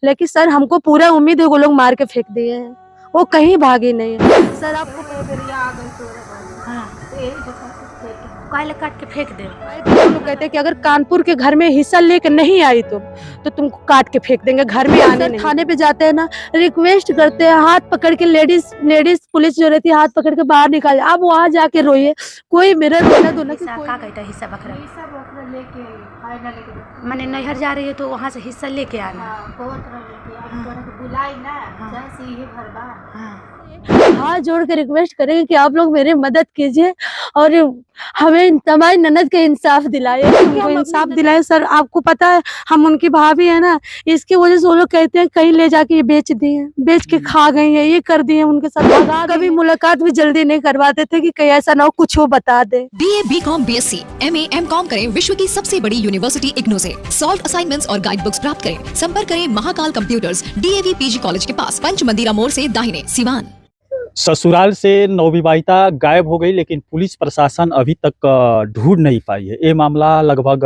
लेकिन सर हमको पूरा उम्मीद है वो लोग मार के फेंक दिए हैं, वो कहीं भागे नहीं है। सर आपको काहे काट के फेंक दे। हम लोग कहते हैं कि अगर कानपुर के घर में हिस्सा लेके नहीं आई तो तुमको काट के फेंक देंगे, घर में आने नहीं। थाने पे जाते हैं ना, रिक्वेस्ट करते हैं, हाथ पकड़ के लेडीज पुलिस जो रहती है हाथ पकड़ के बाहर निकाल। आप वहाँ जाके रोइए, कोई मेरा रोना धोना की कोई कहता है हिस्सा बकरा लेके मैंने नैहर जा रही है तो वहाँ से हिस्सा लेके आना। हाथ जोड़ के रिक्वेस्ट करेंगे कि आप लोग मेरी मदद कीजिए और हमें हमारी ननद का इंसाफ दिलाए, हमको इंसाफ दिलाए। सर आपको पता है हम उनकी भाभी है ना, इसकी वजह से वो लोग कहते हैं कहीं ले जाके ये बेच दिए, बेच के खा गई है, ये कर दिए उनके साथ। कभी मुलाकात भी जल्दी नहीं करवाते थे कि कहीं ऐसा ना हो कुछ हो बता दे। BA, BCom, BSc, MA, MCom करें विश्व की सबसे बड़ी यूनिवर्सिटी इग्नू से। सॉल्व असाइनमेंट्स और गाइड बुक्स प्राप्त करें। संपर्क करें Mahakal computers, DAV PG college के पास, पंच मंदिरा मोड़ से दाहिने, सिवान। ससुराल से नवविवाहिता गायब हो गई, लेकिन पुलिस प्रशासन अभी तक ढूंढ नहीं पाई है। ये मामला लगभग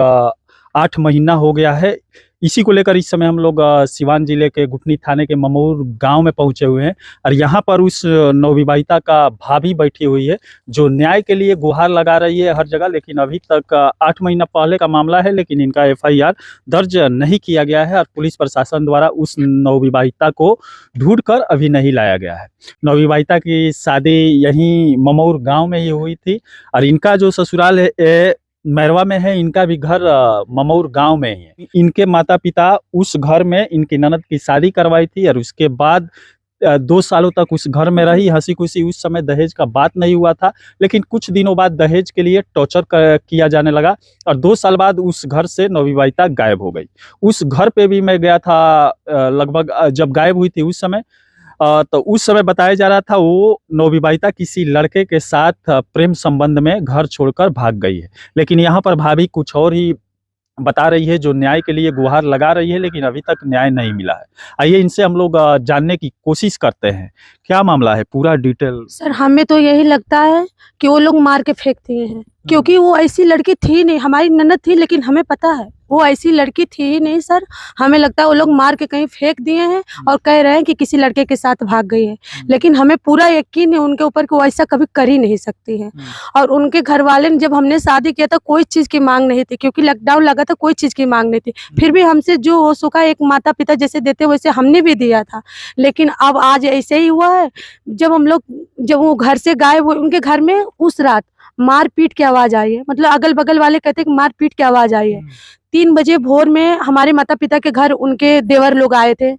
8 महीना हो गया है। इसी को लेकर इस समय हम लोग सिवान जिले के गुठनी थाने के ममूर गांव में पहुंचे हुए हैं और यहां पर उस नवविवाहिता का भाभी बैठी हुई है जो न्याय के लिए गुहार लगा रही है हर जगह। लेकिन अभी तक 8 महीना पहले का मामला है, लेकिन इनका FIR दर्ज नहीं किया गया है और पुलिस प्रशासन द्वारा उस नवविवाहिता को ढूंढकर अभी नहीं लाया गया है। नवविवाहिता की शादी यहीं ममूर गाँव में ही हुई थी और इनका जो ससुराल है मैरवा में है, इनका भी घर ममूर गांव में ही है। इनके माता पिता उस घर में इनकी ननद की शादी करवाई थी और उसके बाद 2 सालों तक उस घर में रही, हंसी खुशी। उस समय दहेज का बात नहीं हुआ था, लेकिन कुछ दिनों बाद दहेज के लिए टॉर्चर किया जाने लगा और 2 साल बाद उस घर से नवविवाहिता गायब हो गई। उस घर पे भी मैं गया था लगभग जब गायब हुई थी उस समय। तो उस समय बताया जा रहा था वो नवविवाहिता किसी लड़के के साथ प्रेम संबंध में घर छोड़कर भाग गई है। लेकिन यहाँ पर भाभी कुछ और ही बता रही है, जो न्याय के लिए गुहार लगा रही है, लेकिन अभी तक न्याय नहीं मिला है। आइए इनसे हम लोग जानने की कोशिश करते हैं क्या मामला है, पूरा डिटेल। सर हमें तो यही लगता है कि वो लोग मार के फेंक दिए हैं, क्योंकि वो ऐसी लड़की थी नहीं, हमारी ननद थी लेकिन हमें पता है वो ऐसी लड़की थी ही नहीं। सर हमें लगता है वो लोग मार के कहीं फेंक दिए हैं और कह रहे हैं कि किसी लड़के के साथ भाग गई है, लेकिन हमें पूरा यकीन है उनके ऊपर कि वो ऐसा कभी कर ही नहीं सकती है। और उनके घर वाले ने जब हमने शादी किया था कोई चीज़ की मांग नहीं थी, क्योंकि लॉकडाउन लगा था, कोई चीज़ की मांग नहीं थी। फिर भी हमसे जो हो सका एक माता पिता जैसे देते वैसे हमने भी दिया था। लेकिन अब आज ऐसे ही हुआ है, जब वो घर से गायब हुए, उनके घर में उस रात मारपीट की आवाज आई है। मतलब अगल बगल वाले कहते हैं कि मारपीट की आवाज आई है। 3 बजे भोर में हमारे माता पिता के घर उनके देवर लोग आए थे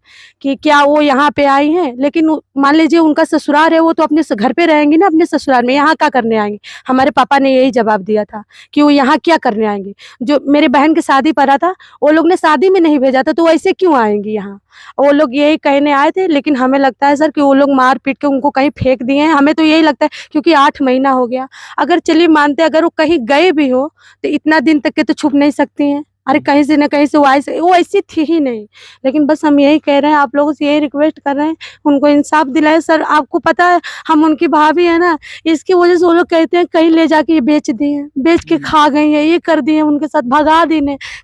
कि क्या वो यहाँ पे आई हैं, लेकिन मान लीजिए उनका ससुराल है, वो तो अपने घर पे रहेंगी ना, अपने ससुराल में, यहाँ क्या करने आएंगे। हमारे पापा ने यही जवाब दिया था कि वो यहाँ क्या करने आएंगे। जो मेरे बहन की शादी पड़ा था वो लोग ने शादी में नहीं भेजा था, तो ऐसे क्यों आएंगी यहाँ। वो लोग यही कहने आए थे, लेकिन हमें लगता है सर कि वो लोग मार पीट के उनको कहीं फेंक दिए हैं। हमें तो यही लगता है, क्योंकि 8 महीना हो गया। अगर चलिए मानते अगर वो कहीं गए भी हो तो इतना दिन तक के तो छुप नहीं सकती हैं। अरे कहीं से न कहीं से वो ऐसी थी ही नहीं। लेकिन बस हम यही कह रहे हैं, आप लोगों से यही रिक्वेस्ट कर रहे हैं उनको इंसाफ दिलाए। सर आपको पता है हम उनकी भाभी है ना, इसकी वजह से वो लोग कहते हैं कहीं ले जाके ये बेच दिए, बेच के खा गई है, ये कर दिए, उनके साथ भगा दी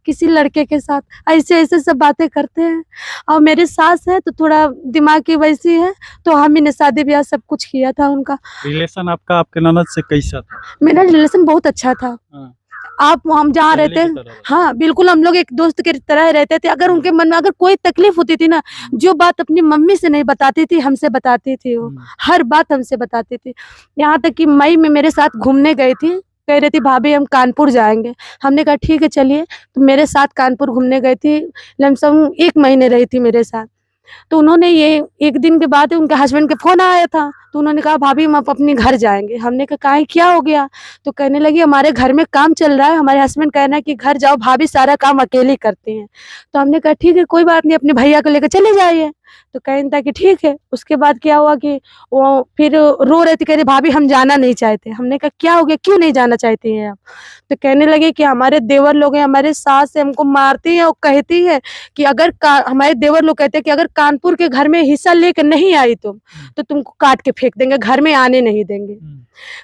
किसी लड़के के साथ, ऐसे ऐसे सब बातें करते हैं। और मेरे सास है तो थोड़ा दिमाग की वैसी है, तो हम ही ने शादी ब्याह सब कुछ किया था। उनका रिलेशन आपका आपके ननद से कैसा था? मेरा रिलेशन बहुत अच्छा था। हम जहाँ रहते हैं, हाँ बिल्कुल, हम लोग एक दोस्त की तरह रहते थे। अगर उनके मन में अगर कोई तकलीफ होती थी ना, जो बात अपनी मम्मी से नहीं बताती थी हमसे बताती थी। वो हर बात हमसे बताती थी। यहाँ तक कि मई में मेरे साथ घूमने गई थी, कह रही थी भाभी हम कानपुर जाएंगे। हमने कहा ठीक है चलिए, तो मेरे साथ कानपुर घूमने गई थी। लमसम 1 महीने रही थी मेरे साथ। तो उन्होंने ये 1 दिन के बाद उनके हस्बैंड का फोन आया था, तो उन्होंने कहा भाभी हम अपने घर जाएंगे। हमने कहा काहे, क्या हो गया। तो कहने लगी हमारे घर में काम चल रहा है, हमारे हस्बैंड कहना है कि घर जाओ, भाभी सारा काम अकेले करती हैं। तो हमने कहा ठीक है कोई बात नहीं, अपने भैया को लेकर चले जाइए। तो कहने था कि ठीक है। उसके बाद क्या हुआ कि वो फिर रो रहे थे, कह रहे भाभी हम जाना नहीं चाहते। हमने कहा क्या हो गया, क्यों नहीं जाना चाहती हैं आप। तो कहने लगे कि हमारे देवर लोग हैं, हमारे सास से हमको मारती हैं और कहती है कि अगर हमारे देवर लोग कहते हैं कि अगर कानपुर के घर में हिस्सा लेकर नहीं आई तो तुमको काट के फेंक देंगे, घर में आने नहीं देंगे।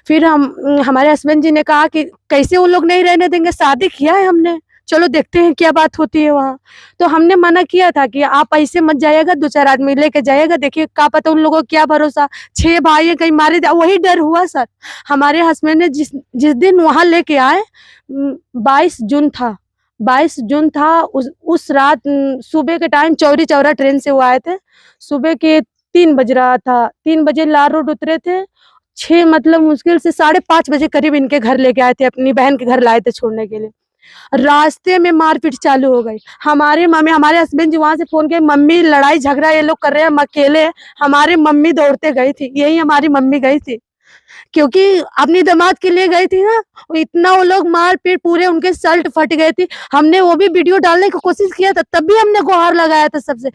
फिर हमारे हस्बैंड जी ने कहा कि कैसे वो लोग नहीं रहने देंगे, शादी किया है हमने, चलो देखते हैं क्या बात होती है वहाँ। तो हमने मना किया था कि आप ऐसे मत जाइएगा, 2-4 आदमी लेके जाइएगा, देखिए क्या पता उन लोगों को क्या भरोसा, 6 भाई हैं, कहीं मारे वही डर हुआ सर। हमारे हस्बैंड ने जिस जिस दिन वहाँ लेके आए 22 जून था, 22 जून था, उस रात सुबह के टाइम चौरी चौरा ट्रेन से वो आए थे। सुबह के 3 बज रहा था, 3 बजे लाल रोड उतरे थे, 6 मतलब मुश्किल से 5:30 बजे करीब इनके घर लेके आए थे, अपनी बहन के घर लाए थे छोड़ने के लिए। रास्ते में मारपीट चालू हो गई। हमारे हस्बैंड जी वहां से फोन किए, मम्मी लड़ाई झगड़ा ये लोग कर रहे हैं, हम अकेले हैं। हमारी मम्मी दौड़ते गई थी, यही हमारी मम्मी गई थी, क्योंकि अपनी दामाद के लिए गई थी ना। इतना वो लोग मार पीट, पूरे उनके शर्ट फट गए थी। हमने वो भी वीडियो डालने की कोशिश किया था, तब भी हमने गुहार लगाया था सबसे।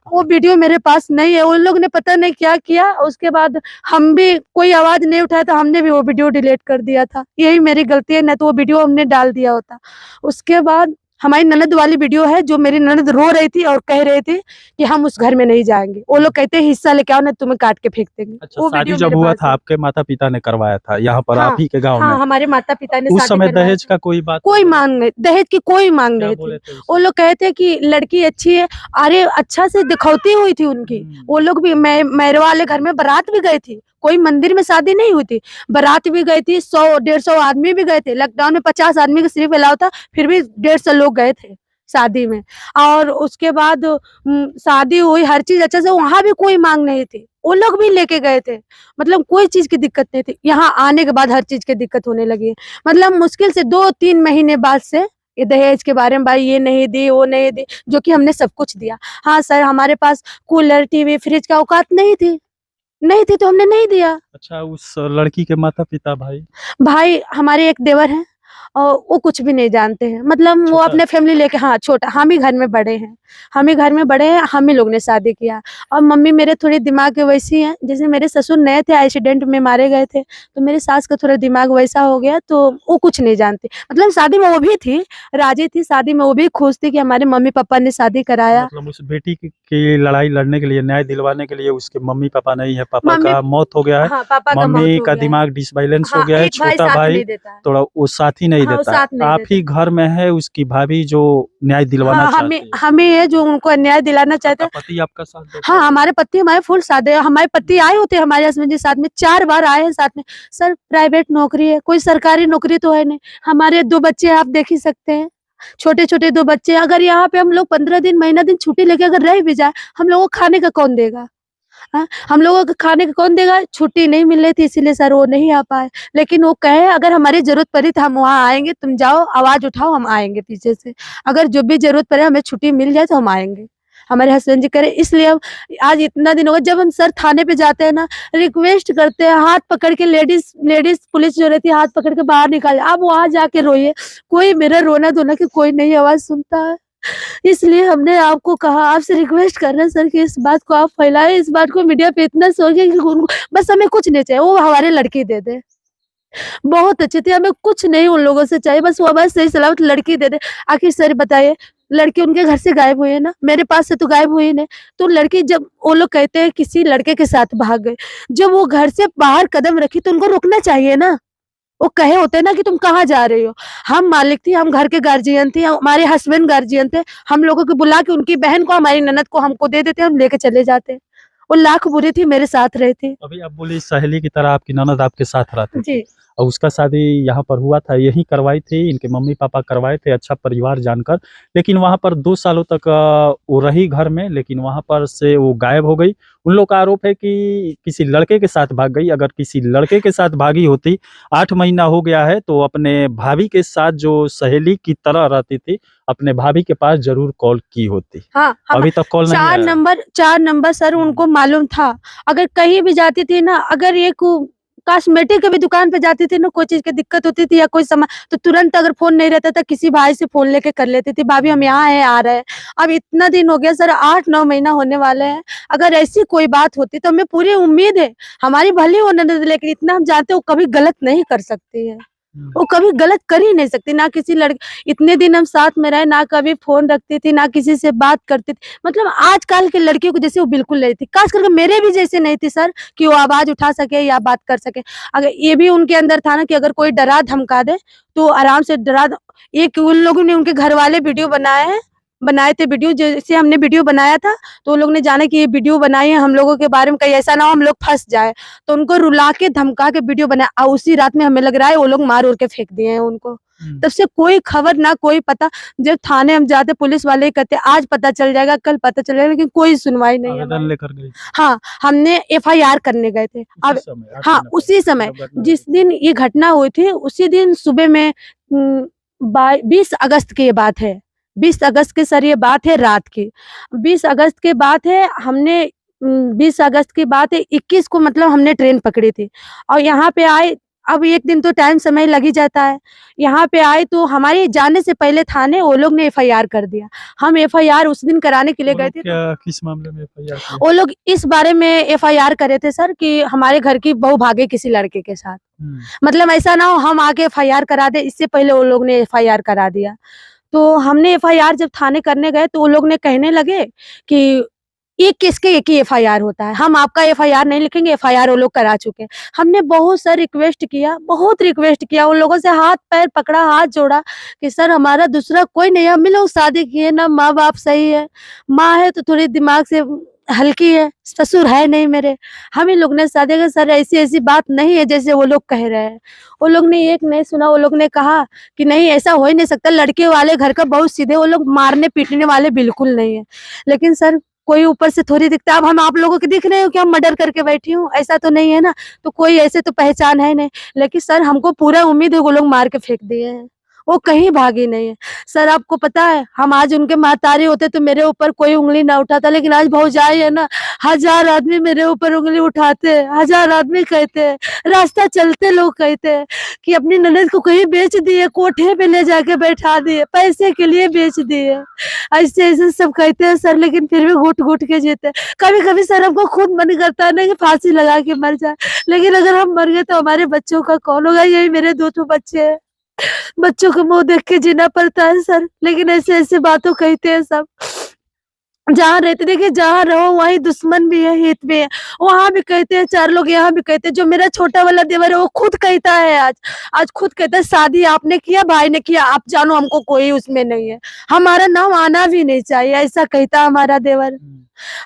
वो वीडियो मेरे पास नहीं है, उन लोग ने पता नहीं क्या किया। उसके बाद हम भी कोई आवाज नहीं उठाया था, हमने भी वो वीडियो डिलीट कर दिया था। यही मेरी गलती है, नहीं तो वो वीडियो हमने डाल दिया होता। उसके बाद हमारी ननद वाली वीडियो है, जो मेरी ननद रो रही थी और कह रही थी कि हम उस घर में नहीं जाएंगे। वो लोग कहते हैं हिस्सा लेके आओ, नहीं तुम्हें काट के फेंक देंगे। अच्छा, वो शादी वीडियो जब मेरे हुआ पास था है। आपके माता पिता ने करवाया था यहाँ पर हाँ, आप ही के गांव हाँ, में? हमारे माता पिता ने उस शादी समय करवाया दहेज था। का कोई बात कोई नहीं? मांग नहीं, दहेज की कोई मांग क्या नहीं थी। बोले थे उस वो लोग कहते कि लड़की अच्छी है, अरे अच्छा से दिखौती हुई थी उनकी। वो लोग भी मेरे वाले घर में बारात भी गई थी, कोई मंदिर में शादी नहीं हुई थी, बारात भी गई थी, 100-150 आदमी भी गए थे। लॉकडाउन में 50 आदमी का सिर्फ अलाउ था, फिर भी 150 लोग गए थे शादी में। और उसके बाद शादी हुई, हर चीज अच्छा से, वहां भी कोई मांग नहीं थी, वो लोग भी लेके गए थे। मतलब कोई चीज की दिक्कत नहीं थी। यहाँ आने के बाद हर चीज की दिक्कत होने लगी है। मतलब मुश्किल से 2-3 महीने बाद से ये दहेज के बारे में, भाई ये नहीं दी, वो नहीं दी, जो कि हमने सब कुछ दिया। हाँ सर, हमारे पास कूलर, टीवी, फ्रिज का औकात नहीं थी, तो हमने नहीं दिया। अच्छा, उस लड़की के माता पिता भाई हमारे एक देवर हैं और वो कुछ भी नहीं जानते हैं। मतलब वो छोटा? अपने फैमिली लेके, हाँ छोटा, हम ही घर में बड़े हैं, हम ही लोग ने शादी किया। और मम्मी मेरे थोड़ी दिमाग के वैसी हैं, जैसे मेरे ससुर नए थे, एक्सीडेंट में मारे गए थे, तो मेरे सास का थोड़ा दिमाग वैसा हो गया, तो वो कुछ नहीं जानती। मतलब शादी में वो भी थी, राजी थी, शादी में वो भी खुश थी कि हमारे मम्मी पापा ने शादी कराया। मतलब उस बेटी की लड़ाई लड़ने के लिए, न्याय दिलवाने के लिए उसके मम्मी पापा नहीं है, पापा मम्मी, का मौत हो गया है। हाँ पापा का मौत मम्मी हो का गया है। दिमाग डिसबैलेंस हो हाँ, गया है, एक भाई छोटा साथ भाई नहीं देता है। थोड़ा वो साथ ही नहीं हाँ, वो देता साथ नहीं आप देता। ही घर में है, उसकी भाभी जो न्याय दिलवाना हाँ, चाहती है। हमें है जो उनको अन्याय दिलाना चाहते हैं। आपका पति आपका साथ देता हाँ, है? हमारे पति हमारे फुल साथ है। हमारे पति आए होते हैं हमारे हस्बैंड जी साथ में, 4 बार आए हैं साथ में। सर प्राइवेट नौकरी है, कोई सरकारी नौकरी तो है नहीं। हमारे 2 बच्चे आप देख ही सकते हैं, छोटे-छोटे 2 बच्चे। अगर यहाँ पे हम लोग 15 दिन, महीना दिन छुट्टी लेके अगर रह भी जाए, हम लोगों को खाने का कौन देगा? हाँ, हम लोगों को खाने का कौन देगा? छुट्टी नहीं मिल रही थी, इसीलिए सर वो नहीं आ पाए। लेकिन वो कहे अगर हमारी जरूरत पड़ी तो हम वहाँ आएंगे, तुम जाओ आवाज उठाओ, हम आएंगे पीछे से। अगर जो भी जरूरत पड़े, हमें छुट्टी मिल जाए तो हम आएंगे। हमारे हस्बैंड जी करे, इसलिए हम आज इतना दिन हो गया, जब हम सर थाने पे जाते हैं ना, रिक्वेस्ट करते हैं, हाथ पकड़ के, लेडीज पुलिस जो रहती है हाथ पकड़ के बाहर निकाले, आप वहां जाके रोइए। कोई मेरा रोना धोना की कोई नहीं आवाज सुनता है। इसलिए हमने आपको कहा, आपसे रिक्वेस्ट कर रहे हैं सर कि इस बात को आप फैलाएं, इस बात को मीडिया पे इतना सोचिए कि उनको बस हमें कुछ नहीं चाहिए, वो हमारे लड़की दे दे। बहुत अच्छी थी, हमें कुछ नहीं उन लोगों से चाहिए, बस वो बस सही सलामत लड़की दे दे। आखिर सर बताइए, लड़की उनके घर से गायब हुई है ना, मेरे पास से तो गायब हुई नहीं। तो लड़की, जब वो लोग कहते हैं किसी लड़के के साथ भाग गए, जब वो घर से बाहर कदम रखी तो उनको रुकना चाहिए ना। वो कहे होते ना कि तुम कहाँ जा रही हो। हम मालिक थी, हम घर के गार्जियन थे, हमारे हस्बैंड गार्जियन थे। हम लोगों को बुला के उनकी बहन को, हमारी ननद को हमको दे देते, हम लेके चले जाते। वो लाख बुरी थी, मेरे साथ रही थी। अभी आप बोली सहेली की तरह आपकी ननद आपके साथ रहती थी, जी, और उसका शादी यहाँ पर हुआ था, यही करवाई थी, इनके मम्मी पापा करवाए थे, अच्छा परिवार जानकर। लेकिन वहाँ पर 2 सालों तक वो रही घर में, लेकिन वहाँ पर से वो गायब हो गई। उन लोग का आरोप है कि किसी लड़के के साथ भाग गई। अगर किसी लड़के के साथ भागी होती, 8 महीना हो गया है, तो अपने भाभी के साथ जो सहेली की तरह रहती थी, अपने भाभी के पास जरूर कॉल की होती। हाँ, अभी तक कॉल नहीं आया। 4 नंबर सर उनको मालूम था। अगर कहीं भी जाती थी ना, अगर एक कॉस्मेटिक की भी दुकान पे जाती थी ना, कोई चीज की दिक्कत होती थी या कोई सामान, तो तुरंत अगर फोन नहीं रहता था, किसी भाई से फोन लेके कर लेती थी, भाभी हम यहाँ हैं, आ रहे हैं। अब इतना दिन हो गया सर, 8-9 महीना होने वाले हैं। अगर ऐसी कोई बात होती तो हमें पूरी उम्मीद है हमारी भली होने दे, लेकिन इतना हम जानते हैं वो कभी गलत नहीं कर सकती है। वो कभी गलत कर ही नहीं सकती। ना किसी लड़के, इतने दिन हम साथ में रहे, ना कभी फोन रखती थी, ना किसी से बात करती थी। मतलब आजकल के लड़कियों को जैसे वो बिल्कुल नहीं थी, खास करके मेरे भी जैसे नहीं थी सर, कि वो आवाज उठा सके या बात कर सके। अगर ये भी उनके अंदर था ना कि अगर कोई डरा धमका दे तो आराम से डरा, एक उन लोगों ने उनके घर वाले वीडियो बनाए थे वीडियो, जैसे हमने वीडियो बनाया था तो वो लोग ने जाना कि ये वीडियो बनाई है हम लोगों के बारे में, कहीं ऐसा ना हो हम लोग फंस जाए, तो उनको रुला के धमका के वीडियो बनाया और उसी रात में हमें लग रहा है वो लोग मार उड़ के फेंक दिए हैं उनको। तब से कोई खबर ना कोई पता, जब थाने हम जाते पुलिस वाले कहते आज पता चल जाएगा कल पता चल जाएगा, लेकिन कोई सुनवाई नहीं है आवेदन हमारी। लेकर गए हाँ, हमने FIR करने गए थे। अब हाँ, उसी समय जिस दिन ये घटना हुई थी उसी दिन सुबह में 20 अगस्त की ये बात है, 20 अगस्त की सर ये बात है रात की, 20 अगस्त की बात है। हमने 20 अगस्त की बात है, 21 को मतलब हमने ट्रेन पकड़ी थी और यहाँ पे आए। अब एक दिन तो टाइम समय लग ही जाता है। यहाँ पे आए तो हमारे जाने से पहले थाने वो लोग ने FIR कर दिया। हम FIR उस दिन कराने के लिए गए थे। क्या किस मामले में FIR किया? वो लोग इस बारे में FIR करे थे सर कि हमारे घर की बहू भागे किसी लड़के के साथ, मतलब ऐसा ना हो हम आके FIR करा दे, इससे पहले वो लोग ने FIR करा दिया। तो हमने FIR जब थाने करने गए तो वो लोग ने कहने लगे कि एक केस के एक ही FIR होता है, हम आपका FIR नहीं लिखेंगे, FIR वो लोग करा चुके हैं। हमने बहुत सर रिक्वेस्ट किया, बहुत रिक्वेस्ट किया, उन लोगों से हाथ पैर पकड़ा, हाथ जोड़ा कि सर हमारा दूसरा कोई नहीं है, हम लोग शादी किए ना, माँ बाप सही है, माँ है तो थोड़ी दिमाग से हल्की है, ससुर है नहीं मेरे, हम ही लोग ने शादी का। सर ऐसी ऐसी बात नहीं है जैसे वो लोग कह रहे हैं। वो लोग ने एक नहीं सुना, वो लोग ने कहा कि नहीं ऐसा हो ही नहीं सकता, लड़के वाले घर का बहुत सीधे, वो लोग मारने पीटने वाले बिल्कुल नहीं है। लेकिन सर कोई ऊपर से थोड़ी दिखता है। अब हम आप लोगों के दिख रहे हो कि हम मर्डर करके बैठी हूँ, ऐसा तो नहीं है ना, तो कोई ऐसे तो पहचान है नहीं। लेकिन सर हमको पूरा उम्मीद है वो लोग मार के फेंक दिए हैं, वो कहीं भागी नहीं है। सर आपको पता है हम आज उनके महतारी होते तो मेरे ऊपर कोई उंगली ना उठाता, लेकिन आज भौजाई है ना, 1000 आदमी मेरे ऊपर उंगली उठाते हैं, 1000 आदमी कहते हैं, रास्ता चलते लोग कहते हैं कि अपनी ननद को कहीं बेच दिए, कोठे पे ले जाके बैठा दिए, पैसे के लिए बेच दिए, ऐसे ऐसे सब कहते हैं सर। लेकिन फिर भी घुट घुट के जीते। कभी कभी सर हमको खुद मन करता है ना कि फांसी लगा के मर जाए, लेकिन अगर हम मर गए तो हमारे बच्चों का कौन होगा? यही मेरे 2 बच्चे हैं, बच्चों को मुंह देख के जीना पड़ता है सर। लेकिन ऐसे ऐसे बातों कहते हैं सब। जहाँ रहते देखिए, जहाँ रहो वहीं दुश्मन भी है हित भी है, वहाँ भी कहते हैं 4 लोग, यहाँ भी कहते हैं। जो मेरा छोटा वाला देवर है वो खुद कहता है, आज खुद कहता है शादी आपने किया, भाई ने किया, आप जानो हमको कोई उसमें नहीं है, हमारा नाम आना भी नहीं चाहिए, ऐसा कहता हमारा देवर।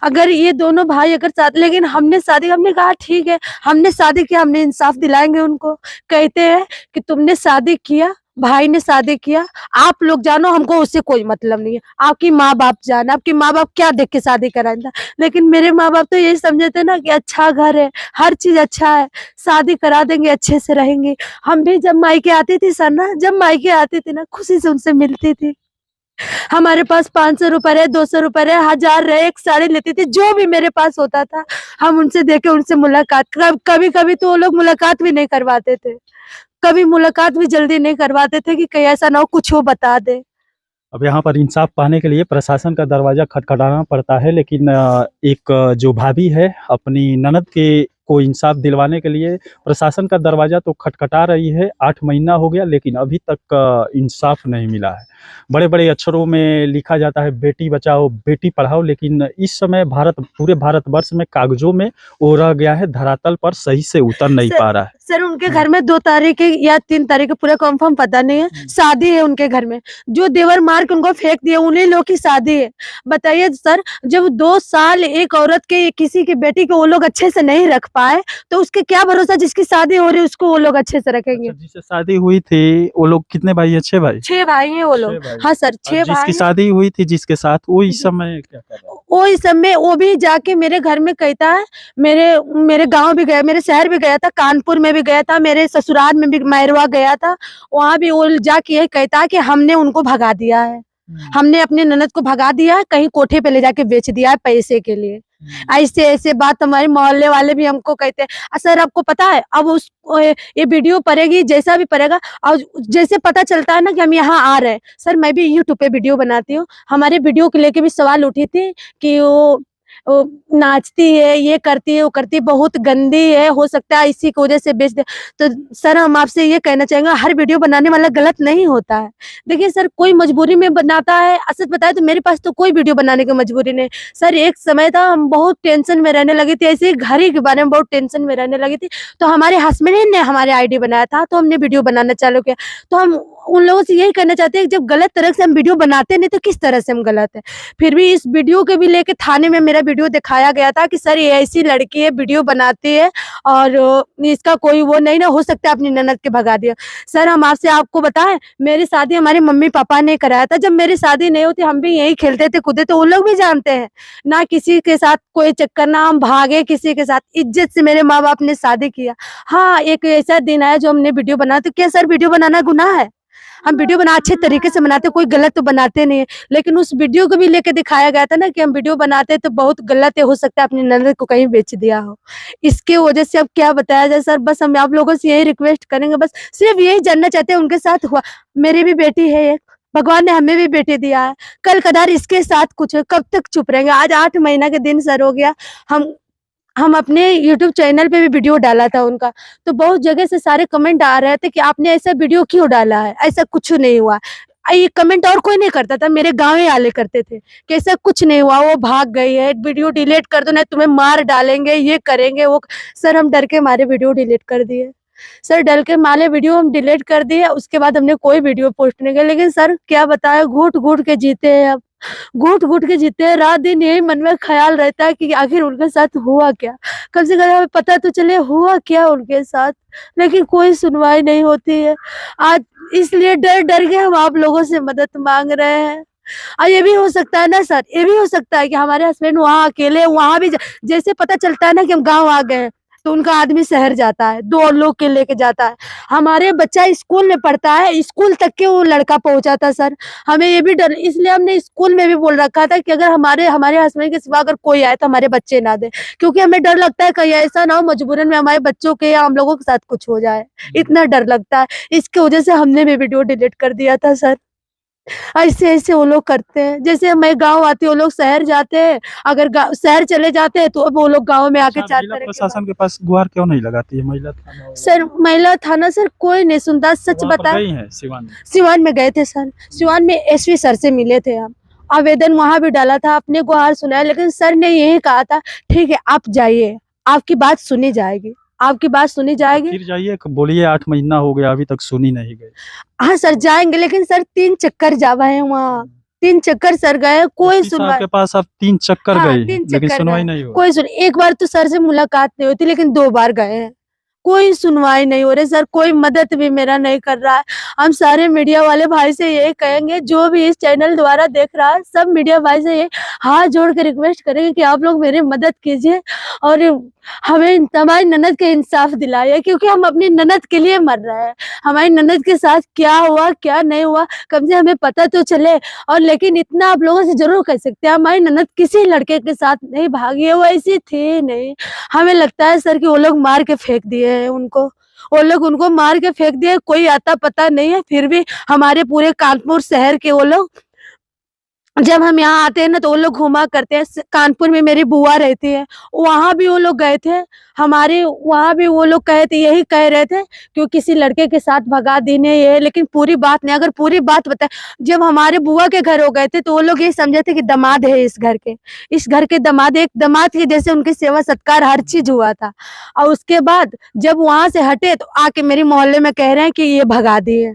अगर ये दोनों भाई अगर साथ, लेकिन हमने शादी, हमने कहा ठीक है हमने शादी किया, हमने इंसाफ दिलाएंगे उनको। कहते हैं कि तुमने शादी किया, भाई ने शादी किया, आप लोग जानो हमको उससे कोई मतलब नहीं है, आपकी माँ बाप जाना, आपकी माँ बाप क्या देख के शादी कराया था। लेकिन मेरे माँ बाप तो यही समझे थे ना कि अच्छा घर है, हर चीज अच्छा है, शादी करा देंगे, अच्छे से रहेंगे। हम भी जब मायके आती थी सर ना, जब मायके आती थी ना, खुशी से उनसे मिलती थी। हमारे पास 500 रुपए रहे, 200 रुपए रहे, 1000 रहे, एक साड़ी लेती थी, जो भी मेरे पास होता था हम उनसे देके उनसे मुलाकात। कभी कभी तो वो लोग मुलाकात भी नहीं करवाते थे, कभी मुलाकात भी जल्दी नहीं करवाते थे कि कहीं ऐसा ना हो कुछ वो बता दे। अब यहाँ पर इंसाफ पाने के लिए प्रशासन का दरवाजा खटखटाना पड़ता है, लेकिन एक जो भाभी है अपनी ननद के को इंसाफ दिलवाने के लिए प्रशासन का दरवाजा तो खटखटा रही है। 8 महीना हो गया लेकिन अभी तक इंसाफ नहीं मिला है। बड़े बड़े अक्षरों में लिखा जाता है बेटी बचाओ बेटी पढ़ाओ, लेकिन इस समय पूरे भारतवर्ष में कागजों में वो रह गया है, धरातल पर सही से उतर नहीं पा रहा है। सर उनके घर में 2 तारीख या 3 तारीख पूरा कंफर्म पता नहीं है, शादी है उनके घर में। जो देवर मार के उनको फेंक दिया उन्हीं लोग की शादी है। बताइए सर, जब 2 साल एक औरत के किसी की बेटी को वो लोग अच्छे से नहीं रख पाए तो उसके क्या भरोसा जिसकी शादी हो रही है उसको वो लोग अच्छे से रखेंगे। अच्छा, जिससे शादी हुई थी वो लोग कितने भाई है? 6 भाई। 6 भाई हैं वो लोग। हाँ सर 6 भाई। जिसकी शादी हुई थी जिसके साथ, वो इस समय क्या कर रहा है? वो इस समय वो भी जाके मेरे घर में कहता है, मेरे गांव भी गया, मेरे शहर भी गया था, कानपुर में भी गया था, मेरे ससुराल में भी मैरवा गया था, वहां भी वो जाके यही कहता है कि हमने उनको भगा दिया है, हमने अपने ननद को भगा दिया है, कहीं कोठे पे ले जाके बेच दिया है पैसे के लिए। ऐसे ऐसे बात हमारे मोहल्ले वाले भी हमको कहते हैं। सर आपको पता है अब ये वीडियो पड़ेगी, जैसा भी पड़ेगा, और जैसे पता चलता है ना कि हम यहाँ आ रहे हैं, सर मैं भी यूट्यूब पे वीडियो बनाती हूँ, हमारे वीडियो को लेके भी सवाल उठी थी कि वो नाचती है, ये करती है, वो करती है, बहुत गंदी है, हो सकता है इसी की वजह से बेच दे। तो सर हम आपसे ये कहना चाहेंगे, हर वीडियो बनाने वाला गलत नहीं होता है। देखिए सर कोई मजबूरी में बनाता है, सच बताए तो मेरे पास तो कोई वीडियो बनाने की मजबूरी नहीं। सर एक समय था हम बहुत टेंशन में रहने लगी थी, ऐसे ही घर ही के बारे में बहुत टेंशन में रहने लगी थी, तो हमारे हस्बैंड ने हमारे ID बनाया था, तो हमने वीडियो बनाना चालू किया। तो हम उन लोगों से यही कहना चाहते हैं कि जब गलत तरह से हम वीडियो बनाते नहीं तो किस तरह से हम गलत है। फिर भी इस वीडियो के भी लेके थाने में मेरा वीडियो दिखाया गया था कि सर ये ऐसी लड़की है, वीडियो बनाती है और इसका कोई वो नहीं ना, हो सकता है अपनी ननद के भगा दिया। सर हम आपको बताएं, मेरी शादी हमारे मम्मी पापा ने कराया था। जब मेरी शादी नहीं होती हम भी यही खेलते थे कूदते, तो वो लोग भी जानते हैं ना, किसी के साथ कोई चक्कर ना हम भागे किसी के साथ, इज्जत से मेरे माँ बाप ने शादी किया। हाँ, एक ऐसा दिन आया जो हमने वीडियो बनाया, तो क्या सर वीडियो बनाना गुनाह है? हम वीडियो बना अच्छे तरीके से बनाते, कोई गलत तो बनाते नहीं है। लेकिन उस वीडियो को भी लेके दिखाया गया था ना कि हम वीडियो बनाते तो बहुत गलत है, हो सकता है अपनी ननद को कहीं बेच दिया हो। इसके वजह से अब क्या बताया जाए सर, बस हम आप लोगों से यही रिक्वेस्ट करेंगे, बस सिर्फ यही जानना चाहते हैं उनके साथ हुआ। मेरी भी बेटी है एक, भगवान ने हमें भी बेटी दिया है, कल कदार इसके साथ कुछ है, कब तक चुप रहेंगे? आज 8 महीना के दिन सर हो गया। हम अपने YouTube चैनल पे भी वीडियो डाला था उनका, तो बहुत जगह से सारे कमेंट आ रहे थे कि आपने ऐसा वीडियो क्यों डाला है, ऐसा कुछ नहीं हुआ। ये कमेंट और कोई नहीं करता था, मेरे गाँव वाले करते थे कि ऐसा कुछ नहीं हुआ, वो भाग गई है, वीडियो डिलीट कर दो नहीं तुम्हें मार डालेंगे, ये करेंगे वो। सर हम डर के मारे वीडियो डिलीट कर दिए। सर डर के मारे वीडियो हम डिलीट कर दिए, उसके बाद हमने कोई वीडियो पोस्ट नहीं किया। लेकिन सर क्या बताएं, घूट घूट के जीते हैं, अब घूट घूट के जीते हैं। रात दिन यही मन में ख्याल रहता है कि आखिर उनके साथ हुआ क्या, कम से कम हमें पता तो चले हुआ क्या उनके साथ। लेकिन कोई सुनवाई नहीं होती है। आज इसलिए डर डर के हम आप लोगों से मदद मांग रहे हैं। और ये भी हो सकता है ना सर, ये भी हो सकता है कि हमारे हस्बैंड वहाँ अकेले, वहाँ भी जैसे पता चलता है ना कि हम गाँव आ गए हैं, तो उनका आदमी शहर जाता है, 2 लोग के लेके जाता है। हमारे बच्चा स्कूल में पढ़ता है, स्कूल तक के वो लड़का पहुंचा था सर। हमें ये भी डर, इसलिए हमने स्कूल में भी बोल रखा था कि अगर हमारे हस्बैंड के सिवा अगर कोई आए तो हमारे बच्चे ना दे, क्योंकि हमें डर लगता है कहीं ऐसा ना हो मजबूरन में हमारे बच्चों के या हम लोगों के साथ कुछ हो जाए, इतना डर लगता है। इसकी वजह से हमने भी वीडियो डिलीट कर दिया था सर। ऐसे वो लोग करते हैं, जैसे मैं गाँव आती हूँ वो लोग शहर जाते हैं, अगर शहर चले जाते हैं तो अब वो लोग गाँव में आके अच्छा, जिला प्रशासन के पास गुहार क्यों नहीं लगाती है महिला थाना? सर महिला थाना सर कोई नहीं सुनता, सच बता। गई है सिवान में? सिवान में गए थे सर, सिवान में एसपी सर से मिले थे हम, आवेदन वहां भी डाला था, अपने गुहार सुनाया, लेकिन सर ने यही कहा था ठीक है आप जाइए, आपकी बात सुनी जाएगी, आपकी बात सुनी जाएगी। फिर जाइए, बोलिए 8 महीना हो गया अभी तक सुनी नहीं गई। हाँ सर जाएंगे, लेकिन सर 3 चक्कर जावा है वहाँ, 3 चक्कर सर गए, कोई सुनवाई के पास आप 3 चक्कर हाँ, गए, 3 लेकिन चक्कर सुनवाई गए, नहीं हुई। कोई सुन, एक बार तो सर से मुलाकात नहीं होती, लेकिन 2 बार गए हैं, कोई सुनवाई नहीं हो रही सर, कोई मदद भी मेरा नहीं कर रहा है। हम सारे मीडिया वाले भाई से यही कहेंगे, जो भी इस चैनल द्वारा देख रहा है, सब मीडिया भाई से ये हाथ जोड़ के रिक्वेस्ट करेंगे कि आप लोग मेरी मदद कीजिए और हमें हमारी ननद के इंसाफ दिलाइए, क्योंकि हम अपनी ननद के लिए मर रहे हैं। हमारी ननद के साथ क्या हुआ क्या नहीं हुआ कम से हमें पता तो चले। और लेकिन इतना आप लोगों से जरूर कह सकते हैं, हमारी ननद किसी लड़के के साथ नहीं भागी है, वो ऐसी थी नहीं। हमें लगता है सर कि वो लोग मार के फेंक दिए हैं उनको, वो लोग उनको मार के फेंक दिए, कोई आता पता नहीं है। फिर भी हमारे पूरे कानपुर शहर के वो लोग, जब हम यहाँ आते हैं ना तो वो लोग घुमा करते हैं। कानपुर में मेरी बुआ रहती है, वहाँ भी वो लोग गए थे, हमारे वहाँ भी वो लोग कहे थे, यही कह रहे थे कि किसी लड़के के साथ भगा देने ये, लेकिन पूरी बात नहीं। अगर पूरी बात बताए, जब हमारे बुआ के घर हो गए थे तो वो लोग ये समझे थे कि दामाद है इस घर के दामाद, एक दामाद के जैसे उनकी सेवा सत्कार हर चीज हुआ था। और उसके बाद जब वहां से हटे तो आके मेरे मोहल्ले में कह रहे हैं कि ये भगा दिए,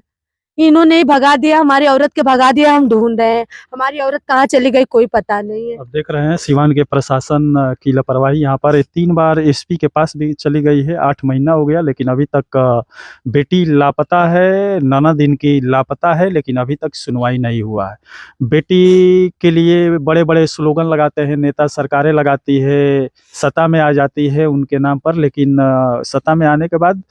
इन्होंने ही भगा दिया, हमारी औरत के भगा दिया, हम ढूंढ रहे हैं हमारी औरत कहाँ चली गई कोई पता नहीं है। अब देख रहे हैं सिवान के प्रशासन की लापरवाही। यहाँ पर 3 बार एसपी के पास भी चली गई है, 8 महीना हो गया, लेकिन अभी तक बेटी लापता है, ननद इनकी लापता है, लेकिन अभी तक सुनवाई नहीं हुआ है। बेटी के लिए बड़े बड़े स्लोगन लगाते हैं नेता, सरकारें लगाती है, सत्ता में आ जाती है उनके नाम पर, लेकिन सत्ता में आने के बाद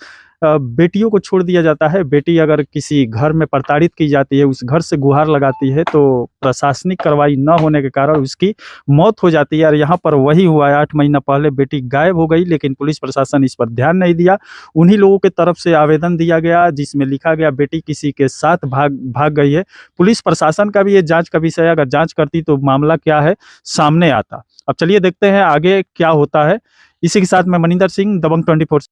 बेटियों को छोड़ दिया जाता है। बेटी अगर किसी घर में प्रताड़ित की जाती है, उस घर से गुहार लगाती है, तो प्रशासनिक कार्रवाई न होने के कारण उसकी मौत हो जाती है। और यहाँ पर वही हुआ है, 8 महीना पहले बेटी गायब हो गई, लेकिन पुलिस प्रशासन इस पर ध्यान नहीं दिया। उन्हीं लोगों के तरफ से आवेदन दिया गया जिसमें लिखा गया बेटी किसी के साथ भाग गई है। पुलिस प्रशासन का भी ये जाँच का विषय है, अगर जाँच करती तो मामला क्या है सामने आता। अब चलिए देखते हैं आगे क्या होता है। इसी के साथ मैं मनिंदर सिंह, दबंग 24।